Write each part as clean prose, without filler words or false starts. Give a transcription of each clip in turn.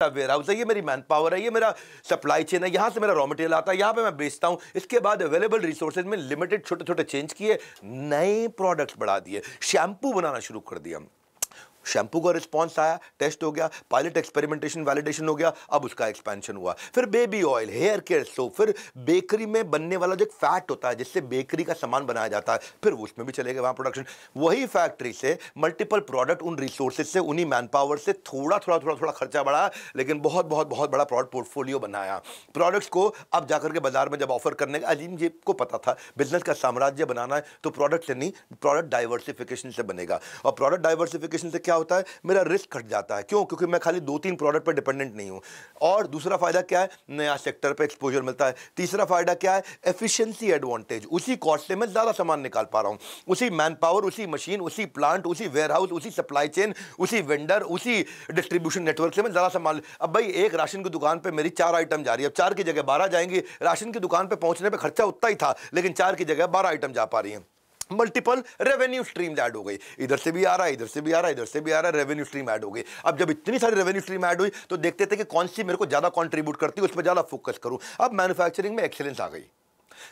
Ware house है, ये मेरी मैन पावर है, ये मेरा सप्लाई चेन है, यहां से मेरा रॉ मटेरियल आता है, यहां पे मैं बेचता हूं। इसके बाद अवेलेबल रिसोर्सेज में लिमिटेड छोटे छोटे चेंज किए, नए प्रोडक्ट्स बढ़ा दिए, शैम्पू बनाना शुरू कर दिया। शैम्पू का रिस्पॉन्स आया, टेस्ट हो गया, पायलट एक्सपेरिमेंटेशन वैलिडेशन हो गया, अब उसका एक्सपेंशन हुआ। फिर baby oil, hair care soap, फिर बेकरी में बनने वाला जो एक फैट होता है जिससे बेकरी का सामान बनाया जाता है, फिर उसमें भी चलेगा वहां प्रोडक्शन। वही फैक्ट्री से मल्टीपल प्रोडक्ट, उन रिसोर्सेज से, उन्हीं मैन पावर से थोड़ा थोड़ा थोड़ा थोड़ा खर्चा बढ़ा, लेकिन बहुत बहुत बहुत बड़ा प्रोडक्ट पोर्टफोलियो बनाया। प्रोडक्ट्स को अब जाकर के बाजार में जब ऑफर करने का, अजीम जी को पता था बिजनेस का साम्राज्य बनाना है तो प्रोडक्ट से नहीं, प्रोडक्ट डाइवर्सिफिकेशन से बनेगा। और प्रोडक्ट डाइवर्सिफिकेशन से क्या होता है, मेरा रिस्क घट जाता है। क्यों? क्योंकि मैं खाली 2-3 प्रोडक्ट पर डिपेंडेंट नहीं हूं। और दूसरा फायदा क्या है, नया सेक्टर पे एक्सपोजर मिलता है। तीसरा फायदा क्या है, एफिशिएंसी एडवांटेज, उसी कॉस्ट से मैं ज्यादा सामान निकाल पा रहा हूं, उसी मैन पावर, उसी मशीन, उसी प्लांट, उसी वेयरहाउस, उसी सप्लाई चेन, उसी वेंडर, उसी डिस्ट्रीब्यूशन नेटवर्क से मैं ज्यादा सामान। अब भाई एक राशन की दुकान पे मेरी 4 आइटम जा रही है, अब 4 की जगह 12 जाएंगी। राशन की दुकान पे पहुंचने पे खर्चा उतना ही था, लेकिन 4 की जगह 12 आइटम जा पा रही है। मल्टीपल रेवेन्यू स्ट्रीम ऐड हो गई, इधर से भी आ रहा है, इधर से भी आ रहा है, इधर से भी आ रहा है, रेवेन्यू स्ट्रीम ऐड हो गई। अब जब इतनी सारी रेवेन्यू स्ट्रीम ऐड हुई तो देखते थे कि कौन सी मेरे को ज्यादा कंट्रीब्यूट करती है, उस पर ज्यादा फोकस करूं। अब मैन्युफैक्चरिंग में एक्सीलेंस आ गई।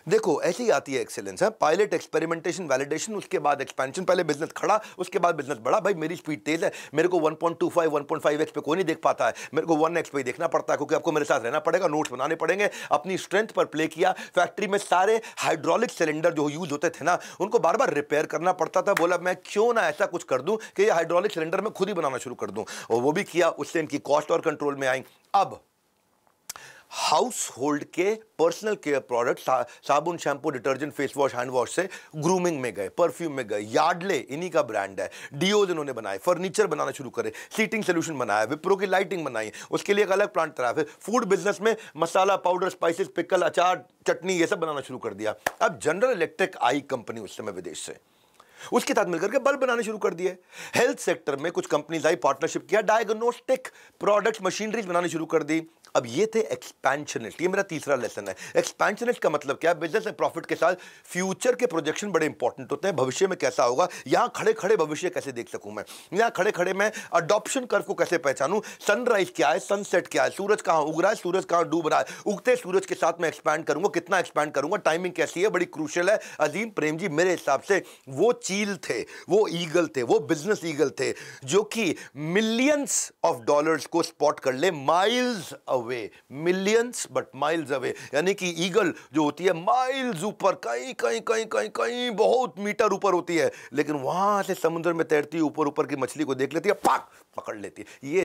देखो ऐसे ही आती है एक्सीलेंस, है पायलट एक्सपेरिमेंटेशन वैलिडेशन, उसके बाद एक्सपेंशन। पहले बिजनेस खड़ा, उसके बाद बिजनेस बढ़ा। भाई मेरी स्पीड तेज है, मेरे को 1.25 1.5x पे कोई नहीं देख पाता है, मेरे को 1x पे ही देखना पड़ता है, क्योंकि आपको मेरे साथ रहना पड़ेगा, नोट्स बनाने पड़ेंगे। अपनी स्ट्रेंथ पर प्ले किया। फैक्ट्री में सारे हाइड्रोलिक सिलेंडर जो यूज होते थे ना, उनको बार बार रिपेयर करना पड़ता था। बोला मैं क्यों ना ऐसा कुछ कर दूं कि ये हाइड्रोलिक सिलेंडर मैं खुद ही बनाना शुरू कर दूं, और वो भी किया। उससे इनकी कॉस्ट और कंट्रोल में आई। अब हाउस होल्ड के पर्सनल केयर प्रोडक्ट, साबुन, shampoo, detergent, face wash, hand wash से ग्रूमिंग में गए, परफ्यूम में गए। यार्डले इन्हीं का ब्रांड है। डिओज इन्होंने बनाए, फर्नीचर बनाना शुरू करे, सीटिंग सोल्यूशन बनाया, विप्रो की लाइटिंग बनाई, उसके लिए एक अलग प्लांट तैयार। फिर फूड बिजनेस में मसाला पाउडर, स्पाइसेस, पिकल, अचार, चटनी, ये सब बनाना शुरू कर दिया। अब जनरल इलेक्ट्रिक आई कंपनी उस समय विदेश से, उसके साथ मिलकर के बल्ब बनाने शुरू कर दिए। हेल्थ सेक्टर में कुछ कंपनीज आई, पार्टनरशिप किया, डायग्नोस्टिक प्रोडक्ट्स, मशीनरीज बनानी शुरू कर दी। अब ये थे एक्सपेंशनिस्ट। ये मेरा तीसरा लेसन है। एक्सपेंशनिस्ट का मतलब क्या है, बिजनेस में प्रॉफिट के साथ फ्यूचर के प्रोजेक्शन बड़े इंपॉर्टेंट होते हैं। भविष्य में कैसा होगा, यहां खड़े खड़े भविष्य कैसे देख सकूं मैं, यहां खड़े खड़े मैं अडॉप्शन कर्व को कैसे पहचानूं, सनराइज क्या है, सनसेट क्या है, सूरज कहां उग रहा है, सूरज कहां डूब रहा है, उगते सूरज के साथ मैं एक्सपैंड करूंगा, कितना एक्सपैंड करूंगा, टाइमिंग कैसी है, बड़ी क्रूशियल है। अजीम प्रेम जी मेरे हिसाब से वो चील थे, वो ईगल थे, वो बिजनेस ईगल थे जो कि मिलियंस ऑफ डॉलर्स को स्पॉट कर ले miles away, millions but miles away. यानी कि ईगल जो होती है माइल्स ऊपर, कहीं कहीं कहीं कहीं कहीं बहुत मीटर ऊपर होती है, लेकिन वहां से समुद्र में तैरती ऊपर ऊपर की मछली को देख लेती है, पाक पकड़ लेती है। ये